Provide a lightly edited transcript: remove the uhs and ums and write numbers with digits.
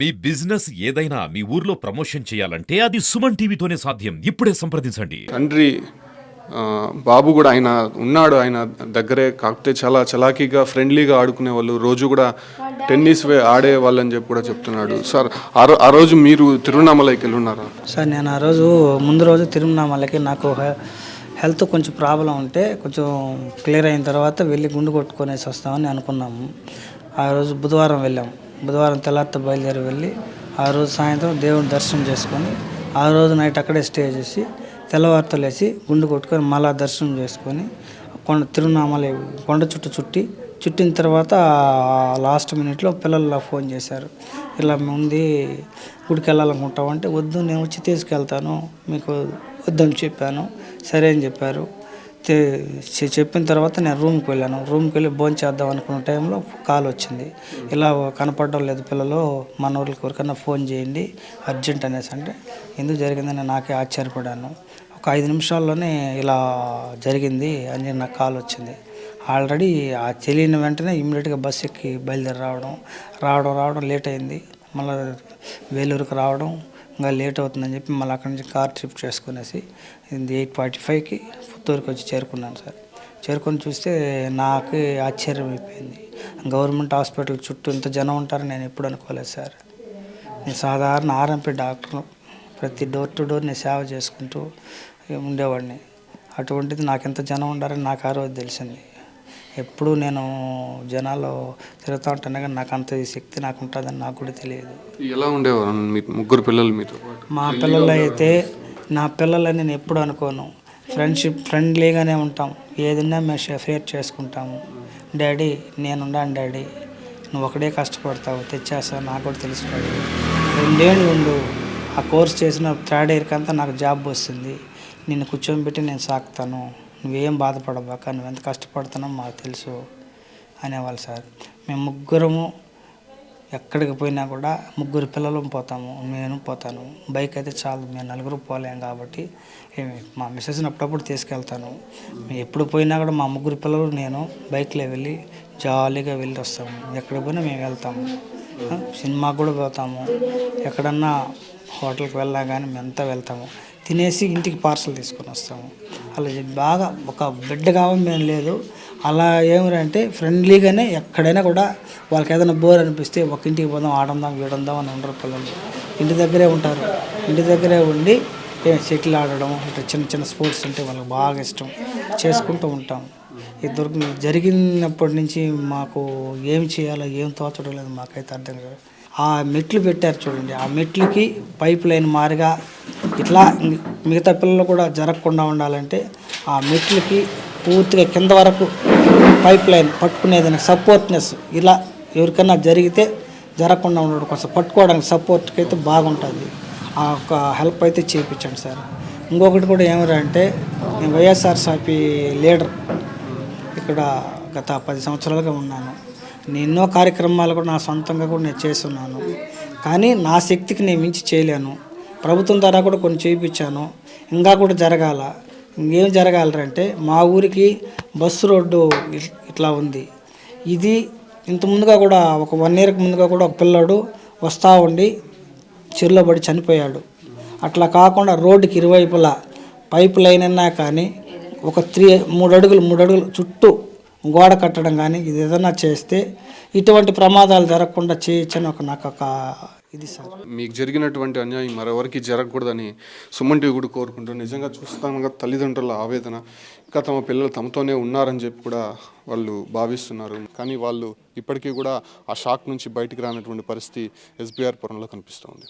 మీ business ఏదైనా మీ ఊర్లో promotion చేయాలంటే అది సుమన్ టీవీతోనే సాధ్యం. ఇప్పుడే సంప్రదించండి. తండ్రి బాబు కూడా ఆయన ఉన్నాడు, ఆయన దగ్గరే. కాకపోతే చాలా చలాకీగా ఫ్రెండ్లీగా ఆడుకునే వాళ్ళు, రోజు కూడా టెన్నిస్ ఆడే వాళ్ళని చెప్పి కూడా చెప్తున్నాడు. సార్ ఆ రోజు మీరు తిరువణామలైకి వెళ్ళి ఉన్నారా? సార్ నేను ఆ రోజు ముందు రోజు తిరువణామలకి నాకు హెల్త్ కొంచెం ప్రాబ్లం ఉంటే కొంచెం క్లియర్ అయిన తర్వాత వెళ్ళి గుండు కొట్టుకొనేసి వస్తామని అనుకున్నాము. ఆ రోజు బుధవారం వెళ్ళాము. బుధవారం తెల్లారితో బయలుదేరి వెళ్ళి ఆ రోజు సాయంత్రం దేవుని దర్శనం చేసుకొని ఆ రోజు నైట్ అక్కడే స్టే చేసి తెల్లవారితో లేచి గుండు కొట్టుకొని మళ్ళా దర్శనం చేసుకొని తిరువణామలై కొండ చుట్టిన తర్వాత లాస్ట్ మినిట్లో పిల్లలు ఫోన్ చేశారు, ఇలా ఉంది గుడికి వెళ్ళాలనుకుంటామంటే, వద్దు నేను వచ్చి తీసుకెళ్తాను మీకు వద్దని చెప్పాను. సరే అని చెప్పారు. చెప్పిన తర్వాత నేను రూమ్కి వెళ్ళాను. రూమ్కి వెళ్ళి భోజనం చేద్దాం అనుకున్న టైంలో కాల్ వచ్చింది, ఇలా కనపడడం లేదు పిల్లలు, మన ఊరికి ఎవరికన్నా ఫోన్ చేయండి అర్జెంట్ అనేసి. అంటే ఎందుకు జరిగిందని నాకే ఆశ్చర్యపడాను. ఒక 5 నిమిషాల్లోనే ఇలా జరిగింది అని నాకు కాల్ వచ్చింది. ఆల్రెడీ ఆ తెలియని వెంటనే ఇమ్మీడియట్గా బస్ ఎక్కి బయలుదేరి రావడం లేట్ అయింది. మళ్ళీ వేలూరుకి రావడం ఇంకా లేట్ అవుతుందని చెప్పి మళ్ళీ అక్కడి నుంచి కార్ ట్రిప్ చేసుకునేసి 8:45కి పుత్తూరుకి వచ్చి చేరుకున్నాను సార్. చేరుకొని చూస్తే నాకు ఆశ్చర్యం అయిపోయింది. గవర్నమెంట్ హాస్పిటల్ చుట్టూ ఇంత జనం ఉంటారని నేను ఎప్పుడు అనుకోలేదు సార్. నేను సాధారణ ఆర్ఎంపీ డాక్టర్, ప్రతి డోర్ టు డోర్ నేను సేవ చేసుకుంటూ ఉండేవాడిని. అటువంటిది నాకు ఎంత జనం ఉండారని నాకు ఆ రోజు తెలిసింది. ఎప్పుడు నేను జనాల్లో తిరుగుతూ ఉంటాను కానీ నాకు అంత శక్తి నాకు ఉంటుందని నాకు కూడా తెలియదు. ఎలా ఉండేవారు మీ ముగ్గురు పిల్లలు మీతో? మా పిల్లలు అయితే నా పిల్లలని నేను ఎప్పుడు అనుకోను. ఫ్రెండ్లీగానే ఉంటాం, ఏదన్నా మేము షేర్ చేసుకుంటాము. డాడీ నేనున్నాను డాడీ, నువ్వు ఒకడే కష్టపడతావు, తెచ్చేస్తావు, నాకు కూడా తెలుసు డాడీ, 2 ఏళ్ళు ఉండు, ఆ కోర్స్ చేసిన 3rd ఇయర్కి అంతా నాకు జాబ్ వస్తుంది, నిన్ను కూర్చోబెట్టి నేను సాకుతాను, నువ్వేం బాధపడబాక, నువ్వు ఎంత కష్టపడుతున్నావు మాకు తెలుసు అనేవాళ్ళు సార్. మేము ముగ్గురము ఎక్కడికి పోయినా కూడా ముగ్గురు పిల్లలు పోతాము, నేను పోతాను. బైక్ అయితే చాలు, మేము 4 పోలేం కాబట్టి మా మిస్సెస్ని అప్పుడప్పుడు తీసుకెళ్తాను. మేము ఎప్పుడు పోయినా కూడా మా ముగ్గురు పిల్లలు నేను బైక్లో వెళ్ళి జాలీగా వెళ్ళి వస్తాము. ఎక్కడికి పోయినా మేము వెళ్తాము. సినిమాకి కూడా పోతాము, ఎక్కడన్నా హోటల్కి వెళ్ళా కానీ మేమంతా వెళ్తాము. తినేసి ఇంటికి పార్సల్ తీసుకొని వస్తాము. అలా బాగా ఒక బిడ్డ కావాలి మేము లేదు. అలా ఏమిరంటే ఫ్రెండ్లీగానే ఎక్కడైనా కూడా వాళ్ళకి ఏదైనా బోర్ అనిపిస్తే ఒక ఇంటికి పోదాం, ఆడందాం వీడందాం అని ఉండరు పిల్లలు. ఇంటి దగ్గరే ఉంటారు. ఇంటి దగ్గరే ఉండి షటిల్ ఆడడం, ఇట్లా చిన్న చిన్న స్పోర్ట్స్ అంటే వాళ్ళకి బాగా ఇష్టం, చేసుకుంటూ ఉంటాం. ఇద్దరు జరిగినప్పటి నుంచి మాకు ఏం చేయాలో ఏం తోచడం లేదు, మాకైతే అర్థం కాదు. ఆ మెట్లు పెట్టారు చూడండి, ఆ మెట్లకి పైప్ లైన్ మారిగా ఇట్లా మిగతా పిల్లలు కూడా జరగకుండా ఉండాలంటే ఆ మెట్లకి పూర్తిగా కింద వరకు పైప్ లైన్ పట్టుకునేదానికి సపోర్ట్నెస్, ఇలా ఎవరికైనా జరిగితే జరగకుండా ఉండడం కోసం పట్టుకోవడానికి సపోర్ట్కి అయితే బాగుంటుంది. ఆ ఒక హెల్ప్ అయితే చేయించండి సార్. ఇంకొకటి కూడా ఏమిరంటే, నేను వైఎస్ఆర్సీపీ లీడర్ ఇక్కడ గత 10 సంవత్సరాలుగా ఉన్నాను. నేను ఎన్నో కార్యక్రమాలు కూడా నా సొంతంగా కూడా నేను చేస్తున్నాను. కానీ నా శక్తికి నేను మించి చేయలేను. ప్రభుత్వం ద్వారా కూడా కొన్ని చేయించాను, ఇంకా కూడా జరగాల. ఇంకేం జరగాలంటే మా ఊరికి బస్సు రోడ్డు ఇట్లా ఉంది. ఇది ఇంత ముందుగా కూడా ఒక 1 ఇయర్కి ముందుగా కూడా ఒక పిల్లాడు వస్తూ ఉండి చెరులో పడి చనిపోయాడు. అట్లా కాకుండా రోడ్డుకి ఇరువైపులా పైప్ లైన్ అన్నా కానీ ఒక 3 అడుగులు చుట్టూ గోడ కట్టడం కానీ ఇది ఏదైనా చేస్తే ఇటువంటి ప్రమాదాలు జరగకుండా చేయొచ్చని నాకు ఒక ఇది సార్. మీకు జరిగినటువంటి అన్యాయం మరెవరికి జరగకూడదని సుమన్ టీవీ కూడా కోరుకుంటూ, నిజంగా చూస్తాను తల్లిదండ్రుల ఆవేదన, ఇంకా తమ పిల్లలు తమతోనే ఉన్నారని చెప్పి కూడా వాళ్ళు భావిస్తున్నారు. కానీ వాళ్ళు ఇప్పటికీ కూడా ఆ షాక్ నుంచి బయటికి రానటువంటి పరిస్థితి ఎస్బీఆర్ పురంలో కనిపిస్తూ ఉంది.